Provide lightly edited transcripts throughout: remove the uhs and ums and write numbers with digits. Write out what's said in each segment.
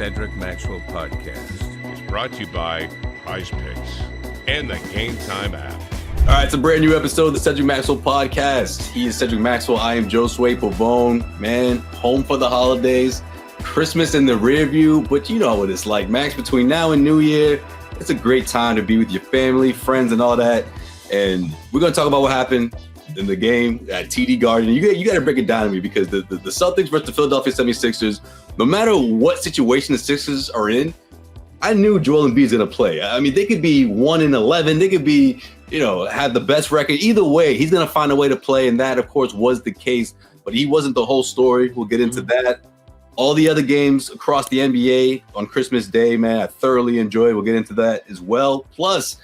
Cedric Maxwell podcast is brought to you by Prize Picks and the Game Time app. All right, it's a brand new episode of the Cedric Maxwell podcast. He is Cedric Maxwell. I am Josue Pavon. Man, home for the holidays. Christmas in the rear view, but you know what it's like, Max. Between now and New Year, it's a great time to be with your family, friends, and all that. And we're going to talk about what happened in the game at TD Garden. You got to break it down to me, because the Celtics versus the Philadelphia 76ers, no matter what situation the Sixers are in, I knew Joel Embiid's going to play. I mean, they could be 1-11. They could be, have the best record. Either way, he's going to find a way to play. And that, of course, was the case. But he wasn't the whole story. We'll get into that. All the other games across the NBA on Christmas Day, man, I thoroughly enjoyed. We'll get into that as well. Plus,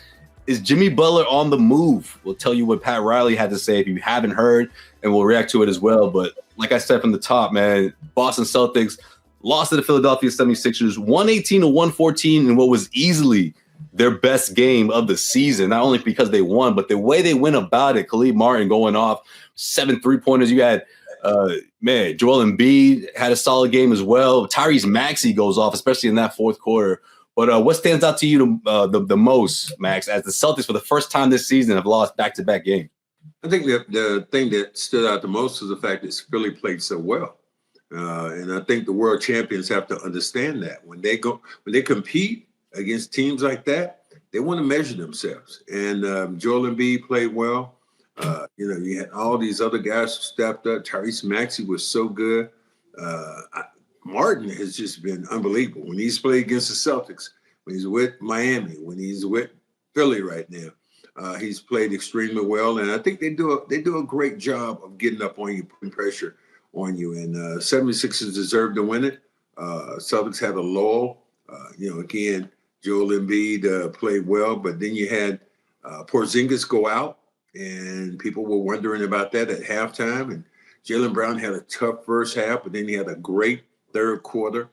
is Jimmy Butler on the move? We'll tell you what Pat Riley had to say if you haven't heard, and we'll react to it as well. But like I said from the top, man, Boston Celtics lost to the Philadelphia 76ers, 118-114 in what was easily their best game of the season, not only because they won, but the way they went about it. Khalid Martin going off 7 3-pointers. You had Joel Embiid had a solid game as well. Tyrese Maxey goes off, especially in that fourth quarter. But what stands out to you the most, Max, as the Celtics for the first time this season have lost back-to-back games? I think the thing that stood out the most is the fact that Philly played so well. And I think the world champions have to understand that. When they compete against teams like that, they want to measure themselves. And Joel Embiid played well. You had all these other guys who stepped up. Tyrese Maxey was so good. Martin has just been unbelievable. When he's played against the Celtics, when he's with Miami, when he's with Philly right now, he's played extremely well. And I think they do a great job of getting up on you, putting pressure on you. And 76ers deserved to win it. Celtics had a lull. Again, Joel Embiid played well, but then you had Porzingis go out, and people were wondering about that at halftime. And Jaylen Brown had a tough first half, but then he had a great third quarter.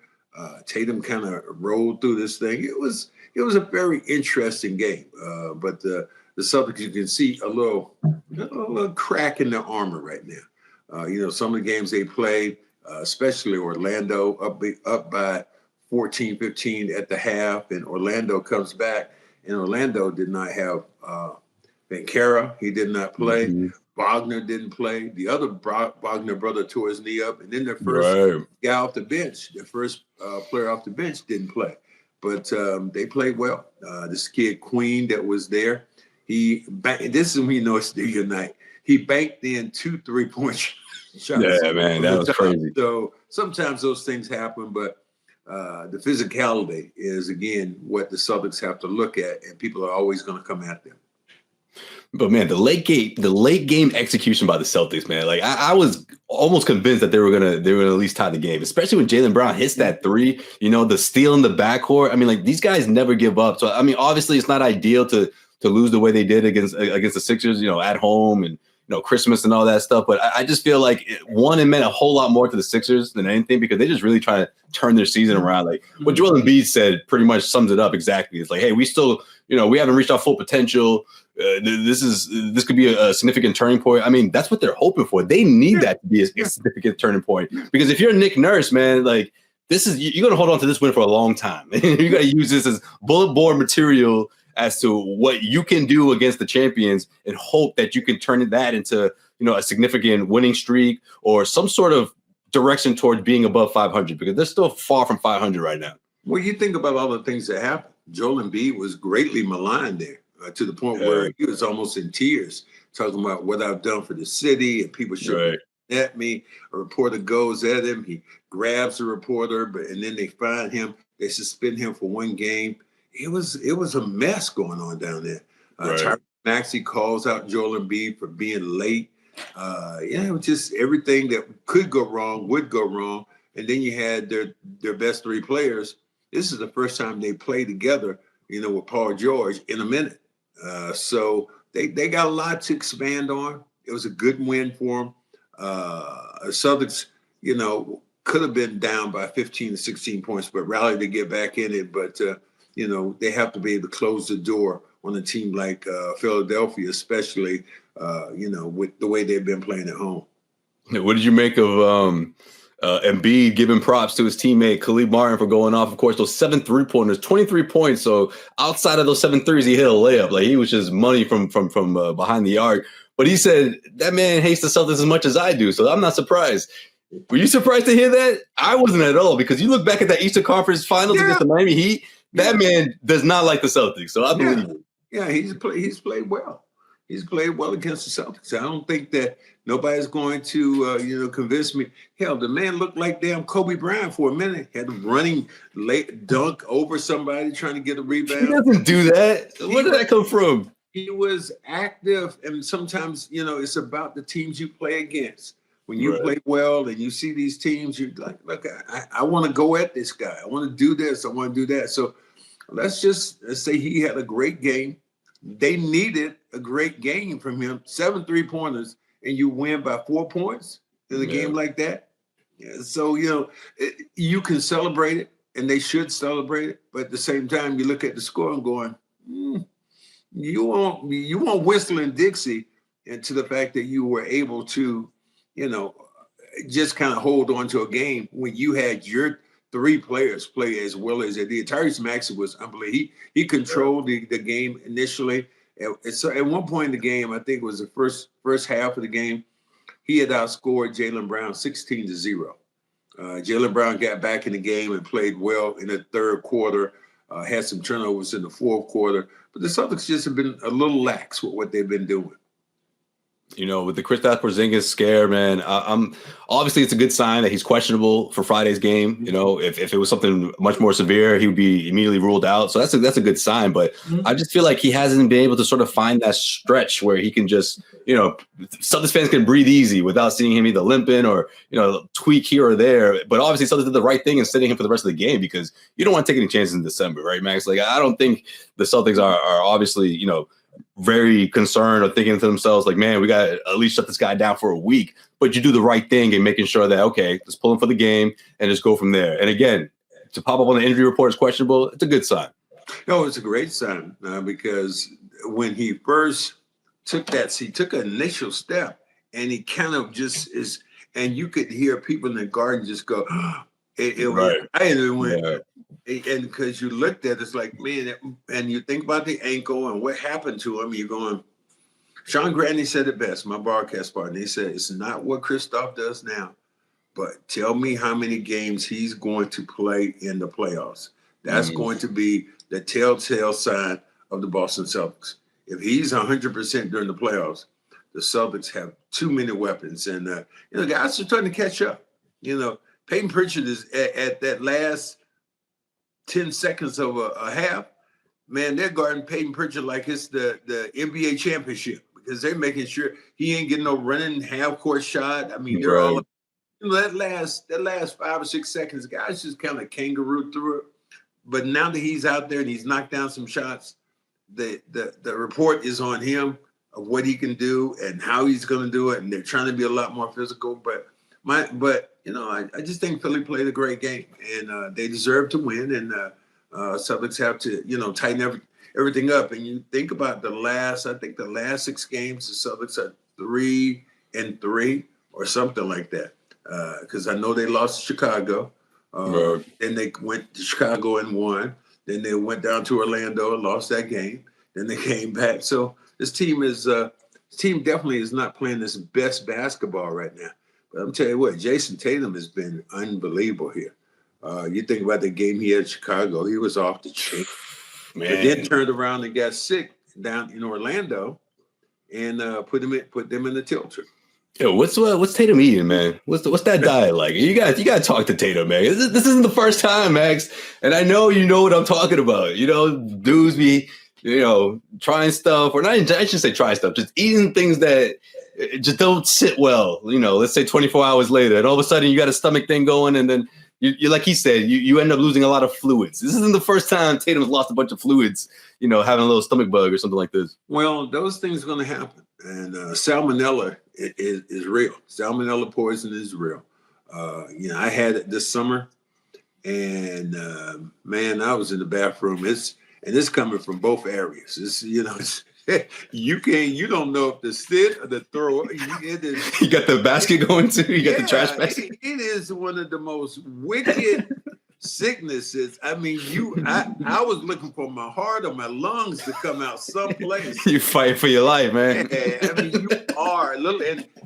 Tatum kind of rolled through this thing. It was a very interesting game. But the Celtics, you can see a little crack in their armor right now. Some of the games they played, especially Orlando, up by 14-15 at the half, and Orlando comes back, and Orlando did not have Benkera. He did not play. Mm-hmm. Wagner didn't play. The other Wagner brother tore his knee up, and then their first guy off the bench, their first player off the bench didn't play. But they played well. This kid Queen that was there, this is when you know it's the night. He banked in 2 3-point shots. Yeah, man, that was crazy. So sometimes those things happen, but the physicality is, again, what the Celtics have to look at, and people are always going to come at them. But man, the late game execution by the Celtics, man, like I was almost convinced that they were gonna at least tie the game, especially when Jaylen Brown hits that three. The steal in the backcourt. I mean, like, these guys never give up. So I mean, obviously, it's not ideal to lose the way they did against the Sixers, at home and Christmas and all that stuff. But I just feel like it meant a whole lot more to the Sixers than anything, because they just really trying to turn their season around. Like what Joel Embiid said pretty much sums it up exactly. It's like, hey, we still, we haven't reached our full potential. This could be a significant turning point. I mean, that's what they're hoping for. They need that to be a significant turning point, because if you're Nick Nurse, man, like, this is, you're going to hold on to this win for a long time. You got to use this as bullet board material as to what you can do against the champions, and hope that you can turn that into, a significant winning streak or some sort of direction towards being above 500, because they're still far from 500 right now. Well, you think about all the things that happened. Joel Embiid was greatly maligned there. To the point where he was almost in tears, talking about what I've done for the city, and people shooting at me. A reporter goes at him. He grabs the reporter, and then they find him. They suspend him for 1 game. It was a mess going on down there. Tyrese Maxey calls out Joel Embiid for being late. It was just everything that could go wrong would go wrong. And then you had their best 3 players. This is the first time they played together, with Paul George in a minute. So they got a lot to expand on. It was a good win for them. Celtics, could have been down by 15 to 16 points, but rallied to get back in it. But, they have to be able to close the door on a team like Philadelphia, especially, with the way they've been playing at home. What did you make of Embiid giving props to his teammate Khalid Martin for going off. Of course, those 7 3-pointers, 23 points. So outside of those 7 threes, he hit a layup. Like he was just money from behind the arc. But he said that man hates the Celtics as much as I do. So I'm not surprised. Were you surprised to hear that? I wasn't at all, because you look back at that Eastern Conference Finals against the Miami Heat. That man does not like the Celtics. So I believe it. Yeah, he's played well. He's played well against the Celtics. I don't think that nobody's going to, convince me. Hell, the man looked like damn Kobe Bryant for a minute. Had a running late dunk over somebody trying to get a rebound. He doesn't do that. Where did that come from? He was active, and sometimes, it's about the teams you play against. When you play well and you see these teams, you're like, look, I want to go at this guy. I want to do this. I want to do that. So let's say he had a great game. They needed a great game from him. 7 3-pointers, and you win by 4 points in a game like that. Yeah, so, you can celebrate it, and they should celebrate it. But at the same time, you look at the score and going, you won't whistle in Dixie into the fact that you were able to, just kind of hold on to a game when you had your 3 players play as well as they did. Tyrese Maxey was unbelievable. He controlled the game initially. So at one point in the game, I think it was the first half of the game, he had outscored Jaylen Brown 16-0. Jaylen Brown got back in the game and played well in the third quarter, had some turnovers in the fourth quarter. But the Celtics just have been a little lax with what they've been doing. With the Kristaps Porzingis scare, man, I'm obviously it's a good sign that he's questionable for Friday's game. If it was something much more severe, he would be immediately ruled out. So that's a good sign. But I just feel like he hasn't been able to sort of find that stretch where he can just, Celtics fans can breathe easy without seeing him either limping or, tweak here or there. But obviously Celtics did the right thing in sitting him for the rest of the game, because you don't want to take any chances in December, right, Max? Like, I don't think the Celtics are obviously, very concerned or thinking to themselves like, man, we got to at least shut this guy down for a week. But you do the right thing in making sure that, okay, let's pull him for the game and just go from there. And again, to pop up on the injury report is questionable. It's a good sign. No, it's a great sign because when he first took an initial step, and he kind of just is, and you could hear people in the garden just go, and because you looked at it, it's like, man, and you think about the ankle and what happened to him, you're going, Sean Grandy said it best, my broadcast partner. He said, it's not what Kristaps does now, but tell me how many games he's going to play in the playoffs. That's going to be the telltale sign of the Boston Celtics. If he's 100% during the playoffs, the Celtics have too many weapons. And, guys are starting to catch up. Peyton Pritchard is at that last 10 seconds of a half, man, they're guarding Peyton Pritchard like it's the NBA championship, because they're making sure he ain't getting no running half-court shot. I mean, they're all that last 5 or 6 seconds, guys just kind of kangaroo through it. But now that he's out there and he's knocked down some shots, the report is on him of what he can do and how he's going to do it, and they're trying to be a lot more physical. But I just think Philly played a great game, and they deserve to win. And Celtics have to, tighten everything up. And you think about the last 6 games, the Celtics are 3-3 or something like that. Because I know they lost to Chicago. Then they went to Chicago and won. Then they went down to Orlando and lost that game. Then they came back. So this team definitely is not playing this best basketball right now. But I'm telling you what, Jason Tatum has been unbelievable here. You think about the game he had in Chicago, he was off the chain. Man. But then turned around and got sick down in Orlando and put them in the tilter. Yo, what's Tatum eating, man? What's that diet like? You got to talk to Tatum, man. This isn't the first time, Max. And I know you know what I'm talking about. Dudes be, trying stuff, or I shouldn't say try stuff, just eating things that just don't sit well. Let's say 24 hours later, and all of a sudden you got a stomach thing going, and then you like he said, you end up losing a lot of fluids. This isn't the first time Tatum's lost a bunch of fluids, having a little stomach bug or something like this. Well, those things are going to happen. And salmonella is real. Salmonella poison is real. I had it this summer, and man, I was in the bathroom. It's coming from both areas. It's You don't know if to sit or to throw. You got the basket going too. You got the trash basket. It is one of the most wicked sicknesses. I mean, I was looking for my heart or my lungs to come out someplace. You fight for your life, man. Yeah, I mean, you are a little.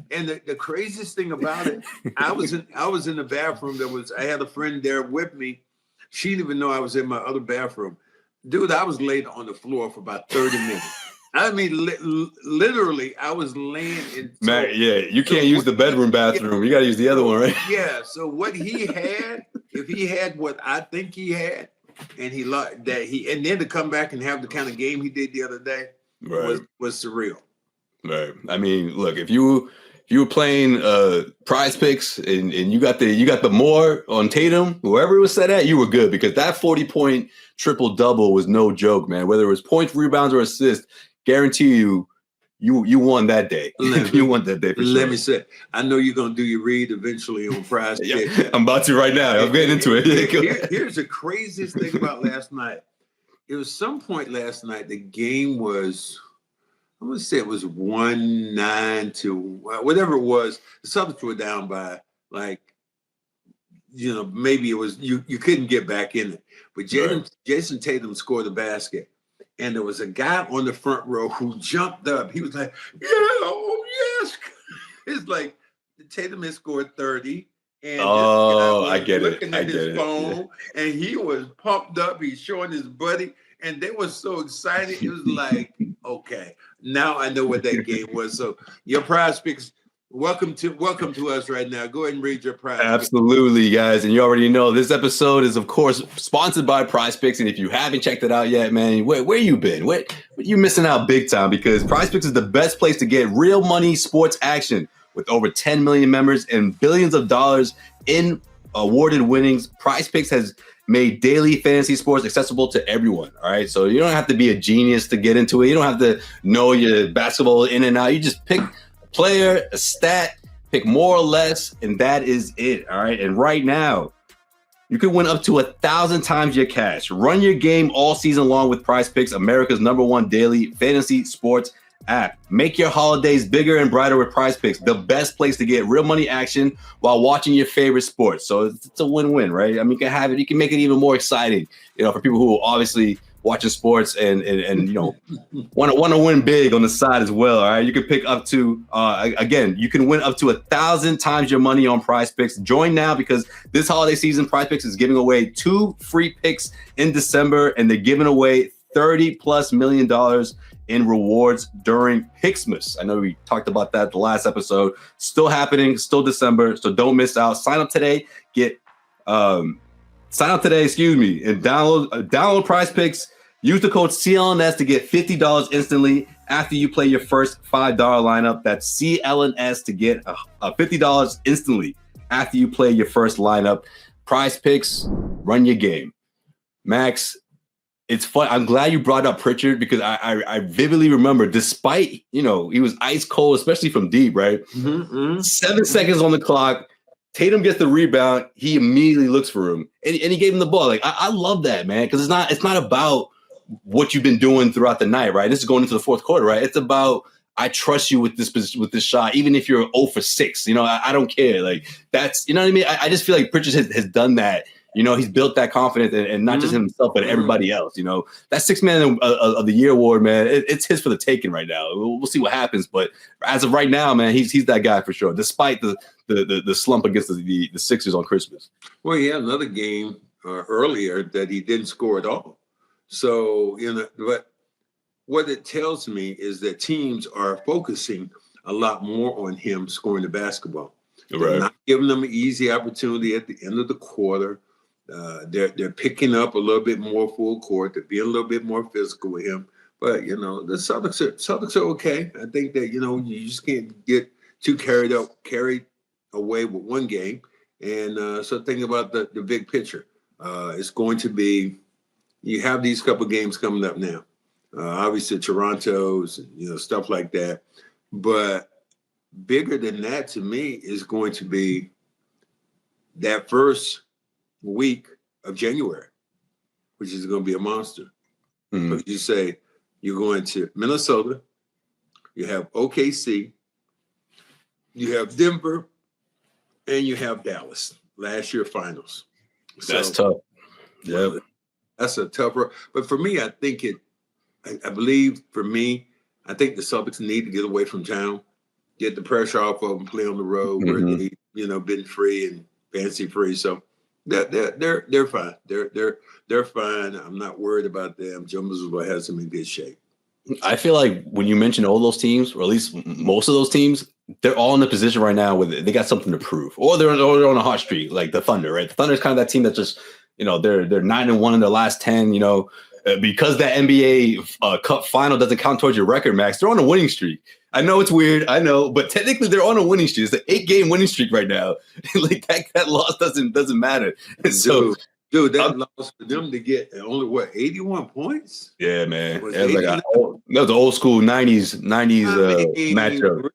And the craziest thing about it, I was in the bathroom. I had a friend there with me. She didn't even know I was in my other bathroom. Dude, I was laid on the floor for about 30 minutes. I mean, literally, I was laying in. Man, yeah, you can't use the bedroom bathroom. You got to use the other one, right? Yeah. So what he had, if he had what I think he had, and and then to come back and have the kind of game he did the other day, right, was surreal. Right. I mean, look, if you were playing Prize Picks and you got the more on Tatum, whoever it was set at, you were good because that 40-point triple-double was no joke, man. Whether it was points, rebounds, or assists, guarantee you won that day. You won that day for sure. Let me say, I know you're going to do your read eventually on Prize Picks. I'm about to right now. I'm getting into it. Here's the craziest thing about last night. It was some point last night, the game was, I'm going to say it was 1-9 to whatever it was. The Celtics were down by maybe it was, you couldn't get back in it. But Jason Tatum scored a basket. And there was a guy on the front row who jumped up. He was like, yeah, oh, yes. It's like Tatum had scored 30. And I get it. Looking at his phone, and he was pumped up. He's showing his buddy. And they were so excited. It was like, okay, now I know what that game was. So your Prize Picks, welcome to us right now. Go ahead and read your Prize Picks. Absolutely, guys. And you already know this episode is, of course, sponsored by Prize Picks. And if you haven't checked it out yet, man, where you been? Where you missing out big time? Because Prize Picks is the best place to get real money sports action. With over 10 million members and billions of dollars in awarded winnings, Prize Picks has made daily fantasy sports accessible to everyone. All right. So you don't have to be a genius to get into it. You don't have to know your basketball in and out. You just pick a player, a stat, pick more or less, and that is it. All right. And right now, you can win up to 1,000 times your cash. Run your game all season long with Prize Picks, America's #1 daily fantasy sports app. Make your holidays bigger and brighter with Prize Picks, the best place to get real money action while watching your favorite sports. So it's a win-win, right? I mean, you can make it even more exciting, for people who are obviously watching sports and want to win big on the side as well. All right, you can pick up to you can win up to 1,000 times your money on Prize Picks. Join now because this holiday season, Prize Picks is giving away 2 free picks in December, and they're giving away $30+ million in rewards during Picksmas. I know we talked about that the last episode. Still happening, still December, so don't miss out. Sign up today, and download Prize Picks. Use the code CLNS to get $50 instantly after you play your first $5 lineup. That's CLNS to get a $50 instantly after you play your first lineup. Prize Picks, run your game. Max, it's fun. I'm glad you brought up Pritchard because I vividly remember, despite, he was ice cold, especially from deep, right? 7 seconds on the clock. Tatum gets the rebound. He immediately looks for him and he gave him the ball. Like, I love that, man, because it's not about what you've been doing throughout the night, right? This is going into the fourth quarter, right? It's about, I trust you with this shot, even if you're 0 for 6. I don't care. Like, that's, you know what I mean? I just feel like Pritchard has done that. He's built that confidence and not just himself, but everybody else. That 6th Man of the Year award, man, it's his for the taking right now. We'll see what happens. But as of right now, man, he's that guy for sure, despite the slump against the Sixers on Christmas. Well, he had another game earlier that he didn't score at all. So, but what it tells me is that teams are focusing a lot more on him scoring the basketball. Right. They're not giving them an easy opportunity at the end of the quarter. They're picking up a little bit more full court. They're being a little bit more physical with him. But, the Celtics are okay. I think that, you just can't get too carried away with one game. And so thinking about the big picture, it's going to be, you have these couple games coming up now. Obviously, Toronto's, stuff like that. But bigger than that to me is going to be that first week of January, which is going to be a monster. Because you say, you're going to Minnesota, you have OKC, you have Denver, and you have Dallas. Last year finals. That's tough. Yeah, that's a tougher. But for me, I think I believe for me, I think the Celtics need to get away from town, get the pressure off of them, play on the road where they, been free and fancy free. So they're fine. They're fine. I'm not worried about them. Josue has them in good shape. I feel like when you mention all those teams, or at least most of those teams, they're all in a position right now where they got something to prove, or they're on a hot streak, like the Thunder, right? The Thunder is kind of that team that just, they're 9-1 in their last 10, because that NBA Cup final doesn't count towards your record, Max. They're on a winning streak. I know it's weird, I know, but technically they're on a winning streak. It's an 8-game winning streak right now. Like that loss doesn't matter. So. Dude, that loss for them to get only 81 points? Yeah, man. That was an old school 90s matchup.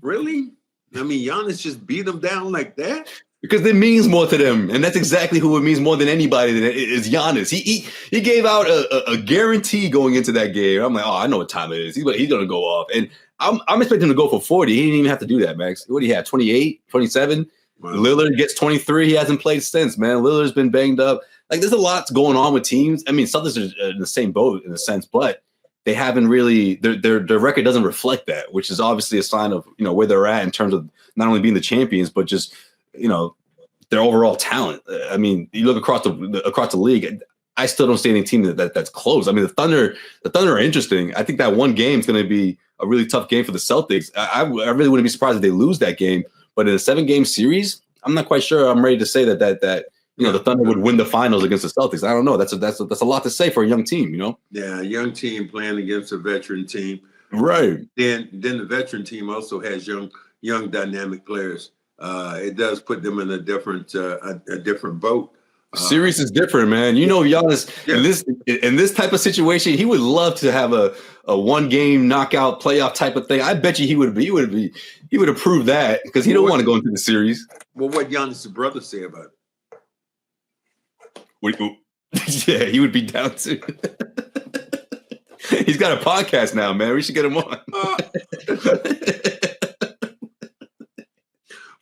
Really? I mean, Giannis just beat them down like that? Because it means more to them, and that's exactly who it means more than anybody. Is Giannis. He gave out a guarantee going into that game. I'm like, I know what time it is. He's going to go off, and I'm expecting him to go for 40. He didn't even have to do that, Max. What do you have? 28, 27. Wow. Lillard gets 23. He hasn't played since, man. Lillard's been banged up. Like, there's a lot going on with teams. I mean, Celtics are in the same boat in a sense, but they haven't really their record doesn't reflect that, which is obviously a sign of where they're at in terms of not only being the champions, but just their overall talent. I mean, you look across the league. I still don't see any team that's close. I mean, the Thunder are interesting. I think that one game is going to be a really tough game for the Celtics. I really wouldn't be surprised if they lose that game. But in a 7-game series, I'm not quite sure I'm ready to say that the Thunder would win the finals against the Celtics. I don't know. That's a lot to say for a young team, Yeah, a young team playing against a veteran team. Right. Then the veteran team also has young dynamic players. It does put them in a different boat. Series is different, man. Giannis in this type of situation, he would love to have a 1-game knockout playoff type of thing. I bet you he would approve that because he don't want to go into the series. Well, what Giannis' brother say about it? Yeah, he would be down too. He's got a podcast now, man. We should get him on.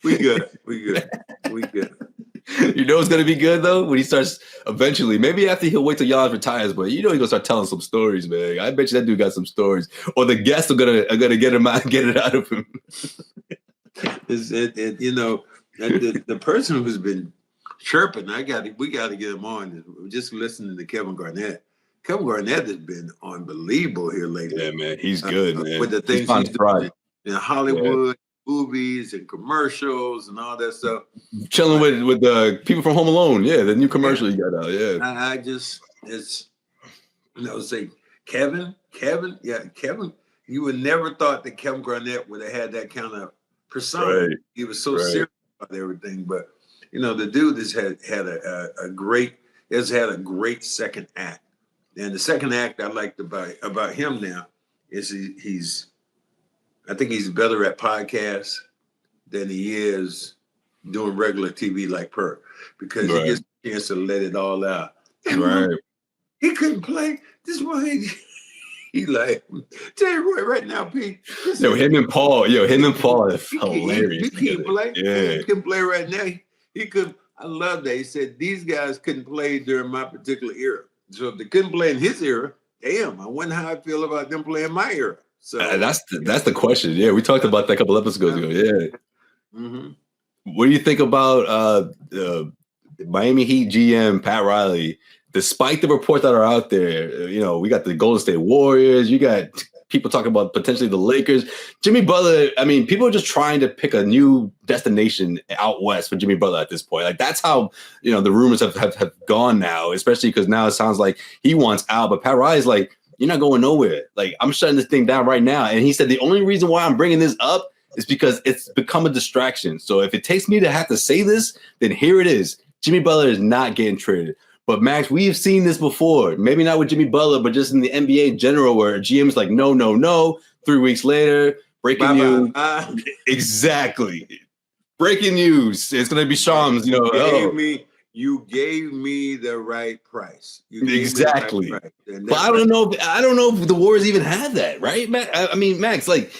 We good. It's going to be good, though, when he starts eventually. Maybe after he'll wait till Giannis retires, but he's going to start telling some stories, man. I bet you that dude got some stories. Or the guests are going to get him out and get it out of him. The person who's been chirping, we got to get him on. Just listening to Kevin Garnett. Kevin Garnett has been unbelievable here lately. Yeah, man. He's good, man. With the things he's doing in Hollywood. Yeah. Movies and commercials and all that stuff. Chilling with the people from Home Alone. Yeah, the new commercial you got out. Yeah. Say Kevin. Yeah, Kevin. You would never thought that Kevin Garnett would have had that kind of persona. Right. He was so serious about everything. But the dude has had a great second act. And the second act I liked about him now is I think he's better at podcasts than he is doing regular TV like Per, because he gets a chance to let it all out. And he couldn't play. This one, he like, tell you right now, Pete. Him and Paul is hilarious. He can play. Yeah. He can play right now. He could. I love that. He said these guys couldn't play during my particular era. So if they couldn't play in his era, damn, I wonder how I feel about them playing my era. So that's the question. Yeah, we talked about that a couple episodes ago. Yeah. Mm-hmm. What do you think about Miami Heat GM Pat Riley? Despite the reports that are out there, we got the Golden State Warriors. You got people talking about potentially the Lakers. Jimmy Butler. I mean, people are just trying to pick a new destination out west for Jimmy Butler at this point. Like, that's how the rumors have gone now. Especially because now it sounds like he wants out, but Pat Riley's like, you're not going nowhere. Like, I'm shutting this thing down right now. And he said the only reason why I'm bringing this up is because it's become a distraction. So if it takes me to have to say this, then here it is. Jimmy Butler is not getting traded. But Max, we've seen this before. Maybe not with Jimmy Butler, but just in the NBA in general, where a GM's like, no. 3 weeks later, breaking news. Exactly. Breaking news. It's going to be Shams. You gave me the right price. You gave Exactly. me the right price. But I don't know. I don't know if the Warriors even have that, right, Max? I mean, Max, like,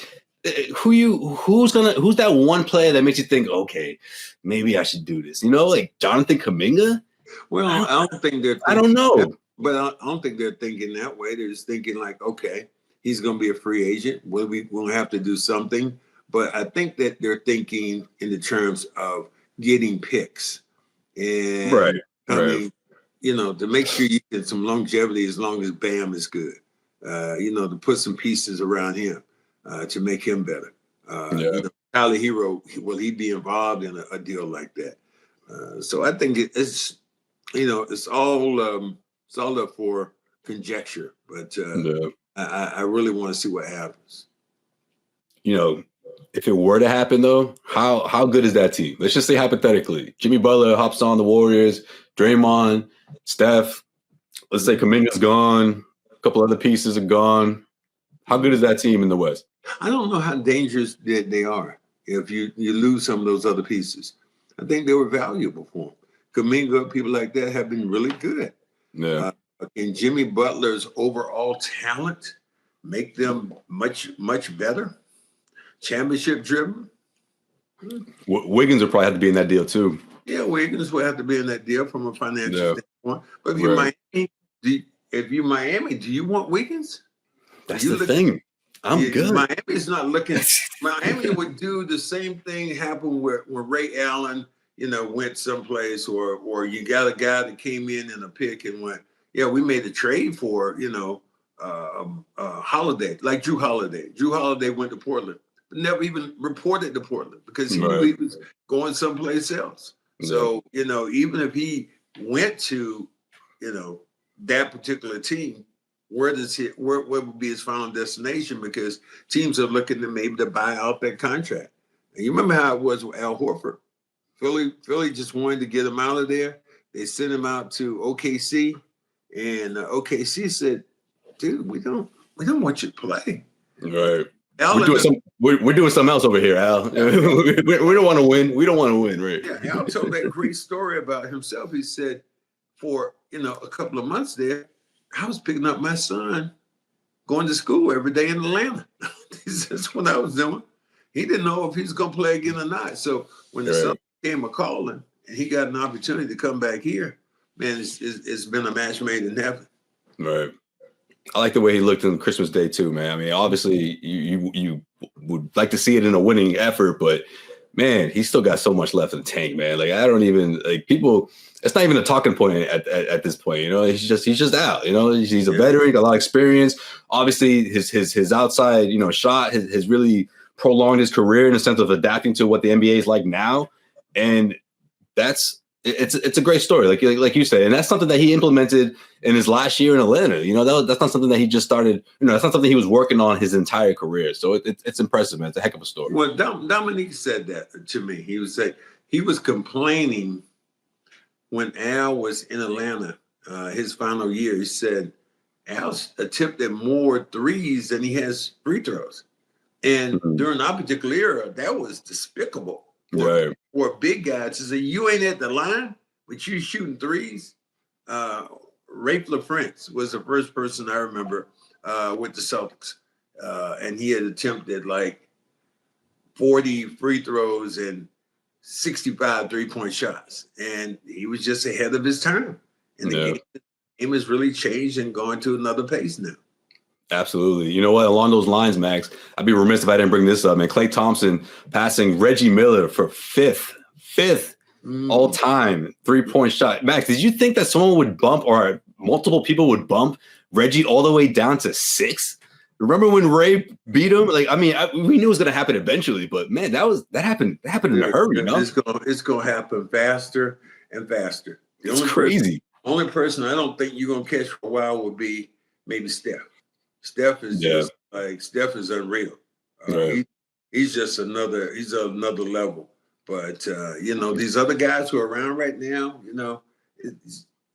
who's that one player that makes you think, okay, maybe I should do this? You know, like Jonathan Kuminga. Well, I don't think they're. I don't know. But I don't think they're thinking that way. They're just thinking like, okay, he's going to be a free agent. We'll have to do something. But I think that they're thinking in the terms of getting picks. And Right. mean, to make sure you get some longevity as long as Bam is good. To put some pieces around him to make him better. Tyler Hero, will he be involved in a deal like that? So I think it's all up for conjecture, but I really want to see what happens. If it were to happen, though, how good is that team? Let's just say hypothetically, Jimmy Butler hops on the Warriors, Draymond, Steph. Let's say Kuminga's gone, a couple other pieces are gone. How good is that team in the West? I don't know how dangerous they are if you lose some of those other pieces. I think they were valuable for them. Kuminga, people like that have been really good. Yeah. And Jimmy Butler's overall talent make them much, much better. Championship driven. Wiggins would probably have to be in that deal too. Yeah, Wiggins would have to be in that deal from a financial standpoint. But if you're Miami, do you want Wiggins? That's the thing. I'm good. Miami's not looking. Miami would do the same thing happen when Ray Allen, went someplace, or you got a guy that came in a pick and went, yeah, we made a trade for, Holiday, like Drew Holiday. Drew Holiday went to Portland, but never even reported to Portland because he knew he was going someplace else. So, even if he went to, that particular team, where would be his final destination? Because teams are looking to maybe to buy out that contract. And you remember how it was with Al Horford. Philly just wanted to get him out of there. They sent him out to OKC, and OKC said, "Dude, we don't want you to play." Right. We're doing something else over here, Al. we don't want to win. We don't want to win, right? Yeah, Al told that great story about himself. He said, for a couple of months there, I was picking up my son, going to school every day in Atlanta. That's what I was doing. He didn't know if he was going to play again or not. So when the Celtics came a calling and he got an opportunity to come back here, man, it's been a match made in heaven. Right. I like the way he looked on Christmas Day too, man. I mean, obviously you would like to see it in a winning effort, but man, he's still got so much left in the tank, man. Like I don't even people. It's not even a talking point at this point. He's just out. He's a veteran, got a lot of experience. Obviously, his outside shot has really prolonged his career in the sense of adapting to what the NBA is like now, and it's a great story, like you said, and that's something that he implemented in his last year in Atlanta. That's not something that he just started. That's not something he was working on his entire career. So it's impressive, man. It's a heck of a story. Well, Dominique said that to me. He was complaining when Al was in Atlanta, his final year. He said Al's attempted more threes than he has free throws, and during that particular era, that was despicable. For a big guy to say, you ain't at the line, but you shooting threes. Rafe LaFrance was the first person I remember with the Celtics. And he had attempted like 40 free throws and 65 three-point shots. And he was just ahead of his time. And the game has really changed and gone to another pace now. Absolutely. You know what? Along those lines, Max, I'd be remiss if I didn't bring this up, man. Klay Thompson passing Reggie Miller for fifth all-time three-point shot. Max, did you think that someone would bump or multiple people would bump Reggie all the way down to 6? Remember when Ray beat him? Like, I mean, we knew it was going to happen eventually, but man, that happened in a hurry. It's going to happen faster and faster. It's crazy. Only person I don't think you're going to catch for a while would be maybe Steph. Steph is Steph is unreal. He's just another level. But these other guys who are around right now,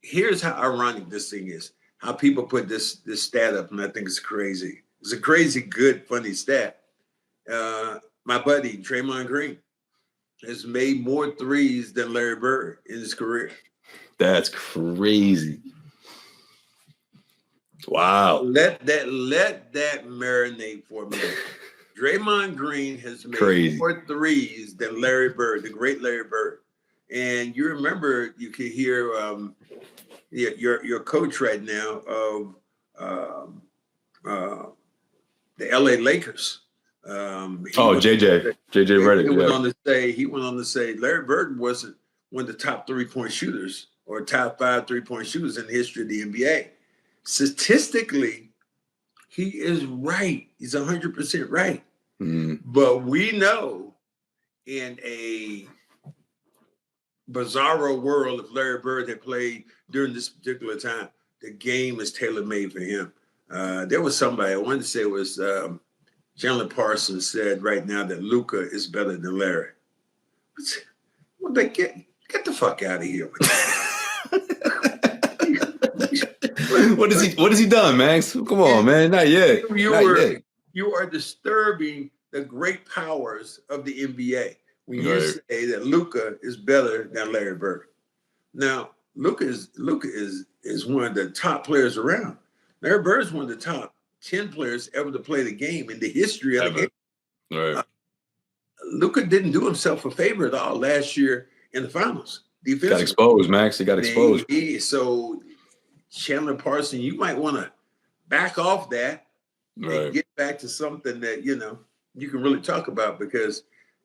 here's how ironic this thing is. How people put this stat up, and I think it's crazy. It's a crazy, good, funny stat. My buddy Draymond Green has made more threes than Larry Bird in his career. That's crazy. Wow. Let that marinate for a minute. Draymond Green has made more threes than Larry Bird, the great Larry Bird. And you remember, you could hear your coach right now of the LA Lakers. JJ Redick. He went on to say Larry Bird wasn't one of the top 3-point shooters or top 5 3-point shooters in the history of the NBA. Statistically, he is right. He's 100% right. But we know in a bizarro world, if Larry Bird had played during this particular time, the game is tailor-made for him. There was somebody, I wanted to say it was Chandler Parsons said right now that Luka is better than Larry. Well, they get the fuck out of here. What has he done, Max? Come on, man. Not yet. You are disturbing the great powers of the NBA when you say that Luka is better than Larry Bird. Now, Luka is one of the top players around. Larry Bird is one of the top 10 players ever to play the game in the history of the game. Right. Luka didn't do himself a favor at all last year in the finals. Defensively. Got exposed, Max. He got exposed. So Chandler Parsons, you might want to back off that and get back to something that, you can really talk about, because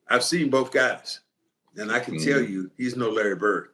I've seen both guys, and I can tell you he's no Larry Bird.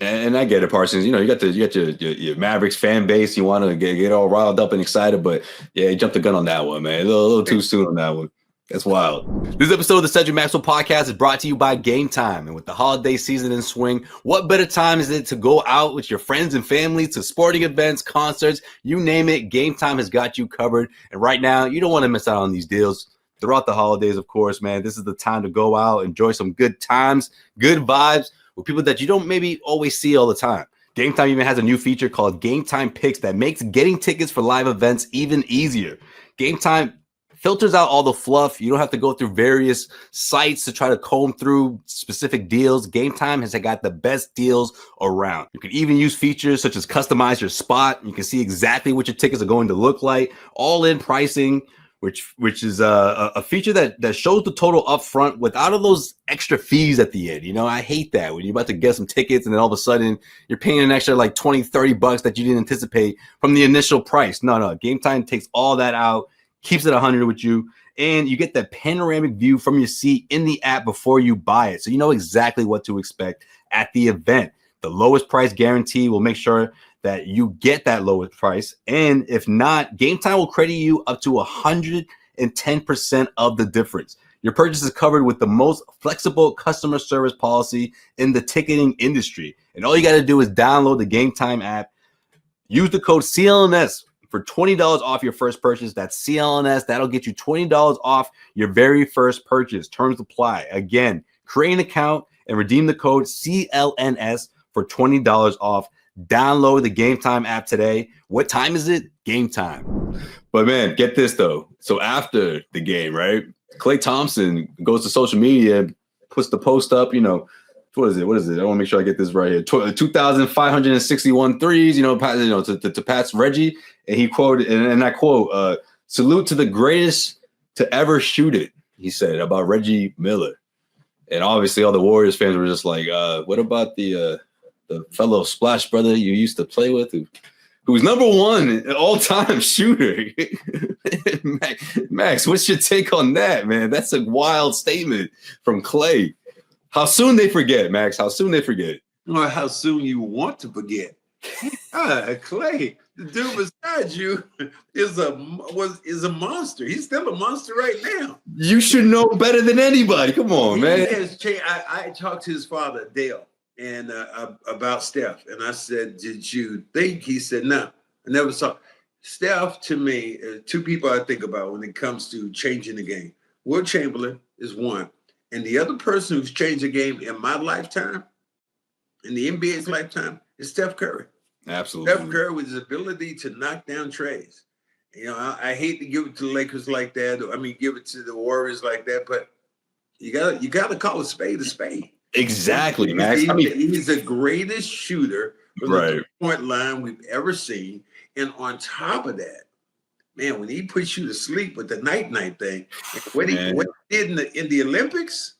And I get it, Parsons. You got your Mavericks fan base. You want to get all riled up and excited, but yeah, you jumped the gun on that one, man. A little too soon on that one. That's wild. This episode of the Cedric Maxwell Podcast is brought to you by Game Time. And with the holiday season in swing, what better time is it to go out with your friends and family to sporting events, concerts, you name it. Game Time has got you covered. And right now, you don't want to miss out on these deals. Throughout the holidays, of course, man, this is the time to go out, enjoy some good times, good vibes with people that you don't maybe always see all the time. Game Time even has a new feature called Game Time Picks that makes getting tickets for live events even easier. Game Time filters out all the fluff. You don't have to go through various sites to try to comb through specific deals. Game Time has got the best deals around. You can even use features such as customize your spot. You can see exactly what your tickets are going to look like. All-in pricing, which is a feature that shows the total up front without all those extra fees at the end. I hate that when you're about to get some tickets and then all of a sudden you're paying an extra like $20-$30 that you didn't anticipate from the initial price. No. Game Time takes all that out, keeps it 100 with you, and you get that panoramic view from your seat in the app before you buy it. So you know exactly what to expect at the event. The lowest price guarantee will make sure that you get that lowest price. And if not, Game Time will credit you up to 110% of the difference. Your purchase is covered with the most flexible customer service policy in the ticketing industry. And all you got to do is download the Game Time app, use the code CLNS for $20 off your first purchase. That's CLNS. That'll get you $20 off your very first purchase. Terms apply. Again, create an account and redeem the code CLNS for $20 off. Download the Game Time app today. What time is it? Game time. But man, get this though. So after the game, right? Klay Thompson goes to social media, puts the post up, what is it? I want to make sure I get this right here. 2,561 threes, to pass Reggie. And he quoted, and I quote, salute to the greatest to ever shoot it, he said about Reggie Miller. And obviously all the Warriors fans were just like, what about the fellow Splash brother you used to play with who's number one all-time shooter? Max, what's your take on that, man? That's a wild statement from Klay. How soon they forget, Max? How soon they forget? Or how soon you want to forget. Klay, the dude beside you is a monster. He's still a monster right now. You should know better than anybody. Come on, man. I talked to his father, Dale, and about Steph, and I said, "Did you think?" He said, "No, I never saw." Steph, to me, two people I think about when it comes to changing the game. Will Chamberlain is one, and the other person who's changed the game in my lifetime, in the NBA's lifetime, is Steph Curry. Absolutely. Steph Curry with his ability to knock down trays. I hate to give it to the Lakers like that. Give it to the Warriors like that, but you gotta call a spade a spade. Exactly, Max. He's the greatest shooter from the three-point line we've ever seen. And on top of that, man, when he puts you to sleep with the night thing, what he did in the Olympics,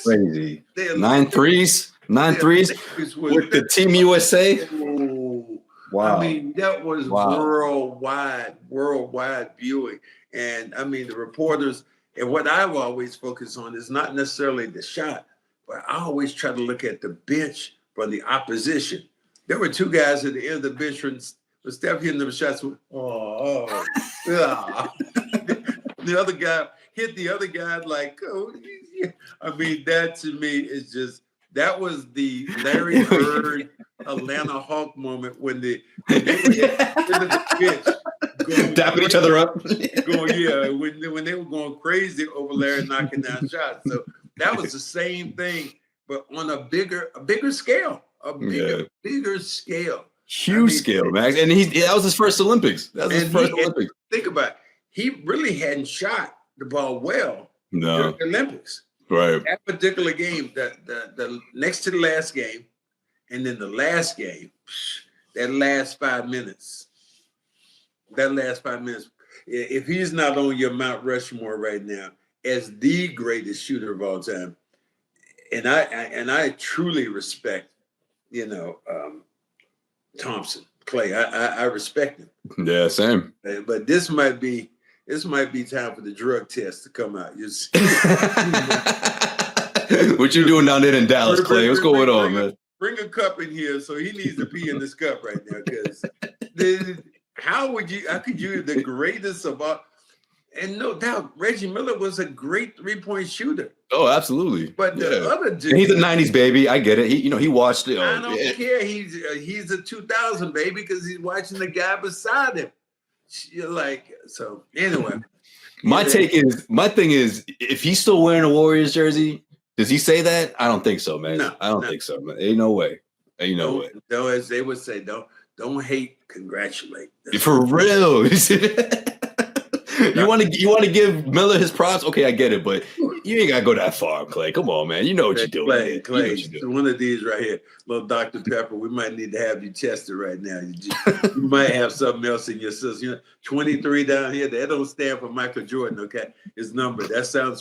crazy. 9 threes with the Team USA. Oh, Wow. I mean, that was worldwide viewing. And I mean, the reporters, and what I've always focused on is not necessarily the shot, but I always try to look at the bench for the opposition. There were two guys at the end of the bench when Steph hitting them shots. The other guy hit the other guy like, oh, I mean, that to me is just, that was the Larry Bird Atlanta Hawk moment when they were at the end of the bench, dapping each other up. When they were going crazy over Larry knocking down shots. So that was the same thing, but on a bigger scale, bigger scale. Huge scale, Max. And that was his first Olympics. Olympics. Think about it. He really hadn't shot the ball well during the Olympics. Right. That particular game, the next to the last game, and then the last game, that last 5 minutes. If he's not on your Mount Rushmore right now as the greatest shooter of all time, and I truly respect, Thompson, Klay. I respect him. Yeah, same. But this might be time for the drug test to come out. What you doing down there in Dallas, Klay? What's going on, man? Bring a cup in here, so he needs to pee in this cup right now. Because how could you the greatest of all? And no doubt, Reggie Miller was a great 3-point shooter. Oh, absolutely. But the other dude, he's a '90s baby. I get it. He watched it. I don't care. He's a 2000 baby because he's watching the guy beside him. You're like, so anyway. My thing is, if he's still wearing a Warriors jersey, does he say that? I don't think so, man. No, I don't think so, man. Ain't no way. No, as they would say, don't hate, congratulate. For real. You want to give Miller his props? Okay, I get it, but you ain't gotta go that far, Klay. Come on, man. You know what you're doing. Klay, one of these right here, little Dr. Pepper. We might need to have you tested right now. You might have something else in your system. 23 down here. That don't stand for Michael Jordan. Okay, his number. That stands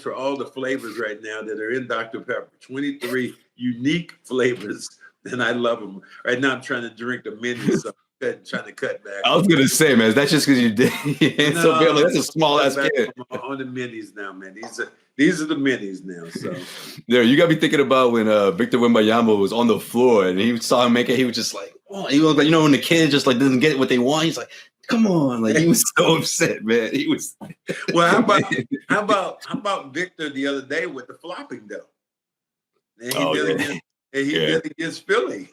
for all the flavors right now that are in Dr. Pepper. 23 unique flavors, and I love them. Right now, I'm trying to drink the menu. So trying to cut back. I was gonna say, man, that's just because you did. That's a small ass kid. On the minis now, man. These are the minis now. So yeah, you gotta be thinking about when Victor Wembanyama was on the floor and he saw him make it. He was just like, oh, he was like, when the kid just like doesn't get what they want, he's like, come on, like he was so upset, man. He was. Well, how about Victor the other day with the flopping though? And he did against Philly.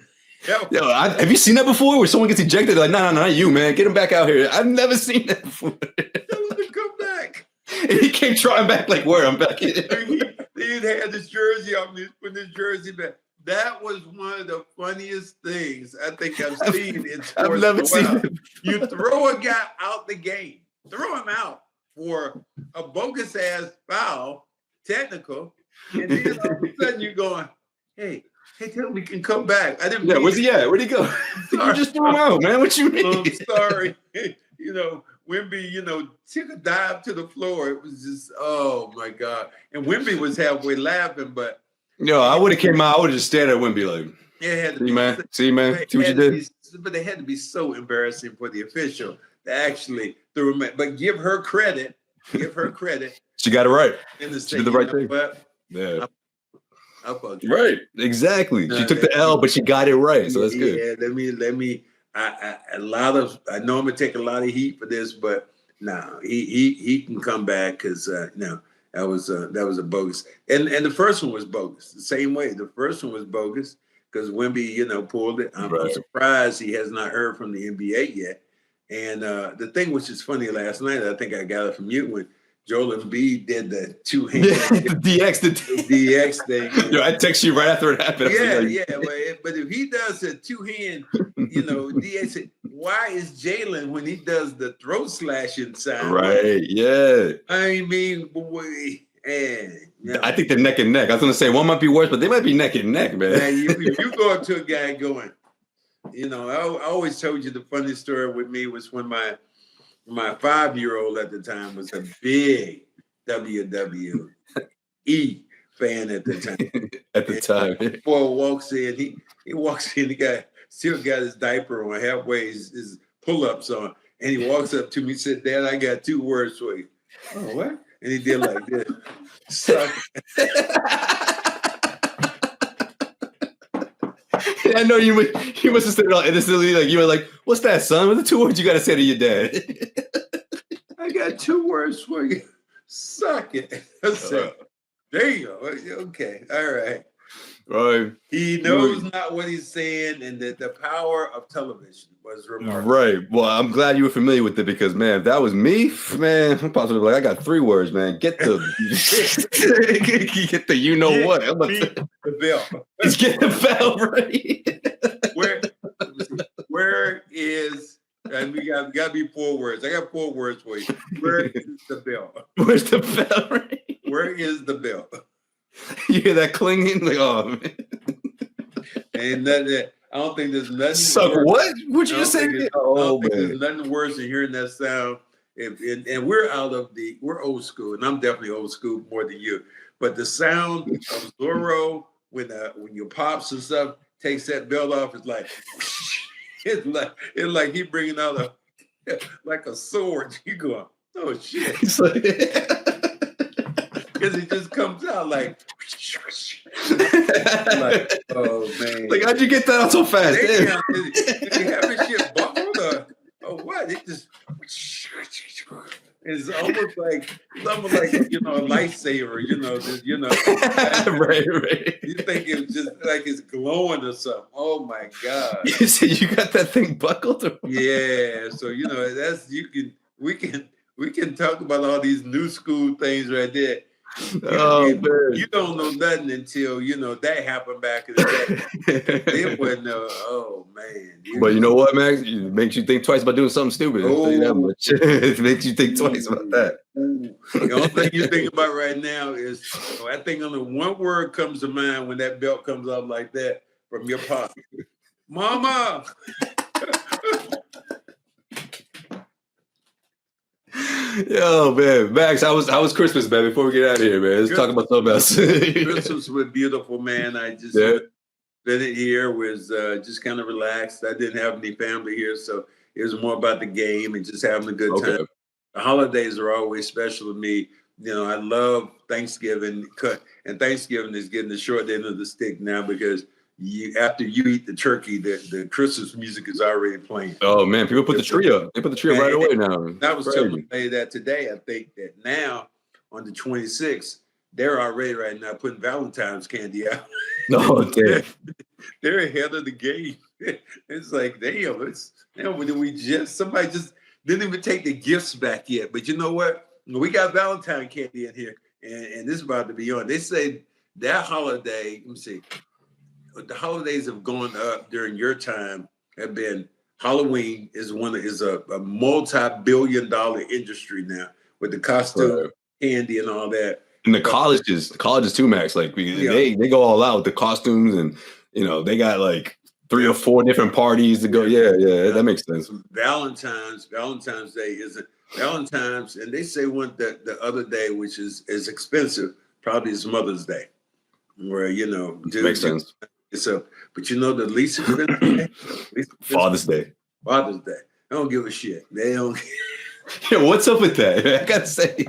Yo, have you seen that before? Where someone gets ejected? Like, no, not you, man. Get him back out here. I've never seen that before. Tell him to come back. And he came trying back, like, where? I'm back here. He had his jersey on. He's putting his jersey back. That was one of the funniest things I think I've seen in sports. I've never seen it. You throw a guy out the game, throw him out for a bogus ass foul, technical, and then all of a sudden you're going, hey, tell him he can come back. I didn't. Yeah, where's he at? Where'd he go? You just threw him out, man. What you mean? I'm sorry. Wemby, took a dive to the floor. It was just, oh my God. And Wemby was halfway laughing, but I would have came out. I would have just stared at Wemby like, it had to see, man. See what you did? But it had to be so embarrassing for the official to actually throw him out. But give her credit. She got it right. She did the right thing. Yeah. Right, exactly. She took the L, but she got it right, so that's good. Yeah, let me. I know I'm gonna take a lot of heat for this, but no, he can come back because that was a bogus. And the first one was bogus. The same way, the first one was bogus because Wemby, pulled it. I'm surprised he has not heard from the NBA yet. And the thing which is funny last night, I think I got it from you when Joel Embiid did the two-hand the DX thing. Yo, I text you right after it happened. But if he does a two-hand, DX, why is Jalen when he does the throat slash inside? Right, yeah. I mean, boy, And I think they're neck and neck. I was going to say one might be worse, but they might be neck and neck, man. If you go up to a guy going, I always told you the funny story with me was when my 5-year-old at the time was a big WWE fan at the time. Boy walks in, he walks in, the guy still got his diaper on, halfway his pull-ups on, and he walks up to me and said, "Dad, I got 2 words for you." "Oh, what?" And he did like this. Suck. I know you must have said it all innocently, like you were like, "What's that, son? What are the 2 words you got to say to your dad?" "I got 2 words for you. Suck it." I said, "There you go. Okay, all right." Right. He knows not what he's saying, and that the power of television was remarkable. Right. Well, I'm glad you were familiar with it because, man, if that was me, man, I'm possibly like, I got 3 words, man. Get the, get the, what? The bell. He's getting the bell, right? Where is? And we got to be 4 words. I got 4 words for you. Where is the bell? Where's the bell? Right? Where is the bell? You hear that clinging? Like, oh man. And that I don't think there's nothing. Suck what? What'd you just say? Oh man. There's nothing worse than hearing that sound. And we're old school, and I'm definitely old school more than you. But the sound of Zorro when your pops and stuff takes that belt off, it's like he bringing out like a sword. You going, oh shit. Because it just comes out like, oh man! Like, how'd you get that out so fast? Did you have this shit buckled or what? It just it's almost like a lightsaber. Right. You think it's just like it's glowing or something? Oh my god! You said you got that thing buckled? Yeah. So we can talk about all these new school things right there. You don't know nothing until that happened back in the day. It wasn't oh man. But you know what, Max? It makes you think twice about doing something stupid. I'll tell you that much. It makes you think twice about that. The only thing you think about right now is I think only one word comes to mind when that belt comes off like that from your pocket. Mama. Yo, man, Max, how was Christmas, man? Before we get out of here, man, let's talk about something else. Christmas was beautiful, man. I just spent it here, was just kind of relaxed. I didn't have any family here, so it was more about the game and just having a good time. The holidays are always special to me. I love Thanksgiving, and Thanksgiving is getting the short end of the stick now because after you eat the turkey, the Christmas music is already playing. Oh man, people put the tree up. They put the tree up right away now. I was telling you that today. I think that now on the 26th, they're already right now putting Valentine's candy out. No, damn. They're ahead of the game. It's like, damn, somebody just didn't even take the gifts back yet. But you know what? We got Valentine's candy in here, and this is about to be on. They say that holiday, let me see. The holidays have gone up during your time have been Halloween is a multi-billion-dollar industry now with the costume, candy, and all that. And the colleges too, Max. Like they go all out with the costumes, and they got like 3 or 4 different parties to go. Yeah, that makes sense. Valentine's Day is Valentine's, and they say the other day, which is expensive, probably is Mother's Day, where makes sense. But the least expensive day? Father's Day. Father's Day. I don't give a shit. They don't. Yeah, what's up with that? I gotta say,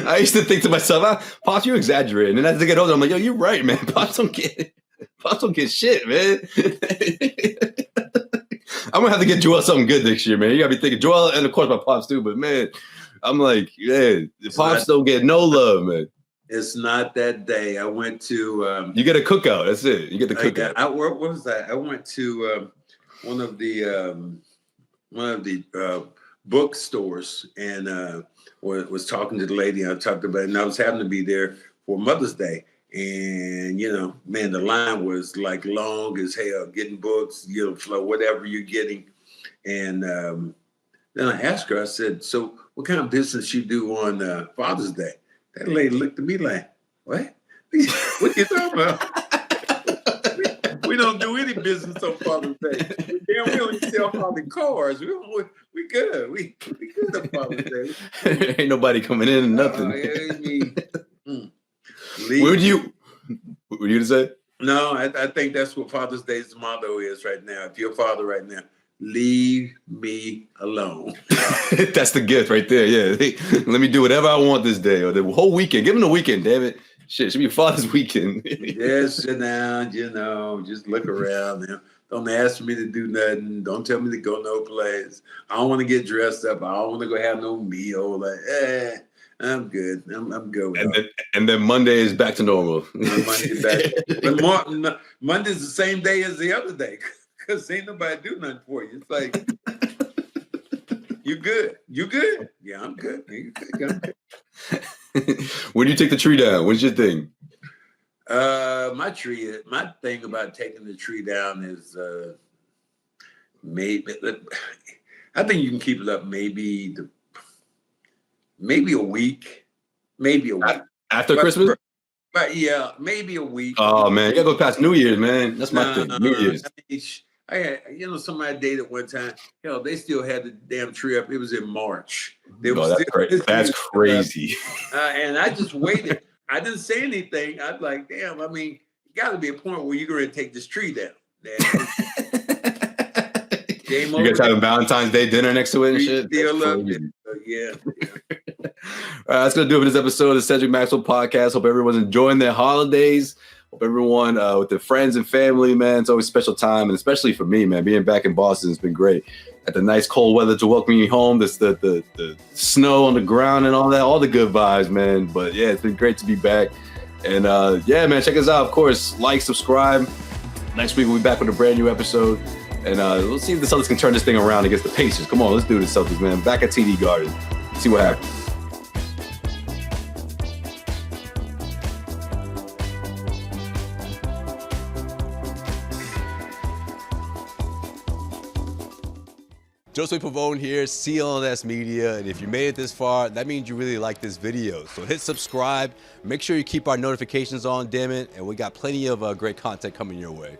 I used to think to myself, Pops, you exaggerating. And as I get older, I'm like, yo, you're right, man. Pops don't get shit, man. I'm gonna have to get Joel something good next year, man. You gotta be thinking Joel, and of course my Pops too. But man, I'm like, the Pops don't get no love, man. It's not that day. I went to. You get a cookout. That's it. You get the cookout. What was that? I went to one of the bookstores and was talking to the lady I talked about, and I was having to be there for Mother's Day. And man, the line was like long as hell. Getting books, flow, whatever you're getting. And then I asked her. I said, "So, what kind of business you do on Father's Day?" That lady looked at me like, what? What you talking about? We don't do any business on Father's Day. Damn, we don't even sell Father cars. We good. We good on Father's Day. Ain't nobody coming in and nothing. What would you say? No, I think that's what Father's Day's motto is right now. If you're a father right now, leave me alone. That's the gift right there. Yeah. Let me do whatever I want this day or the whole weekend. Give him the weekend, damn it. Shit, it should be Father's weekend. Just sit down, just look around. Don't ask me to do nothing. Don't tell me to go no place. I don't want to get dressed up. I don't want to go have no meal. Like, I'm good. I'm good with it. And then Monday is back to normal. Monday's back. But Monday's the same day as the other day because ain't nobody do nothing for you. It's like, you good? You good? Yeah, I'm good. You good? I'm good. When do you take the tree down? What's your thing? My thing about taking the tree down is maybe. I think you can keep it up maybe a week, After Christmas. But yeah, maybe a week. Oh man, you gotta go past New Year's, man. That's my thing. New Year's. I had, somebody I dated one time. Hell, they still had the damn tree up. It was in March. That's crazy. And I just waited. I didn't say anything. I was like, damn. I mean, it got to be a point where you're going to take this tree down. You guys having Valentine's Day dinner next to it and shit? Still love it. Yeah. All right, that's going to do it for this episode of the Cedric Maxwell Podcast. Hope everyone's enjoying their holidays. Hope everyone with their friends and family, man. It's always a special time, and especially for me, man. Being back in Boston has been great. Got the nice cold weather to welcome you home. The snow on the ground and all that, all the good vibes, man. But yeah, it's been great to be back. And yeah, man, check us out. Of course, like, subscribe. Next week we'll be back with a brand new episode. And we'll see if the Celtics can turn this thing around against the Pacers. Come on, let's do this, Celtics, man. Back at TD Garden. See what happens. Josue Pavon here, CLNS Media, and if you made it this far, that means you really like this video. So hit subscribe, make sure you keep our notifications on, damn it, and we got plenty of great content coming your way.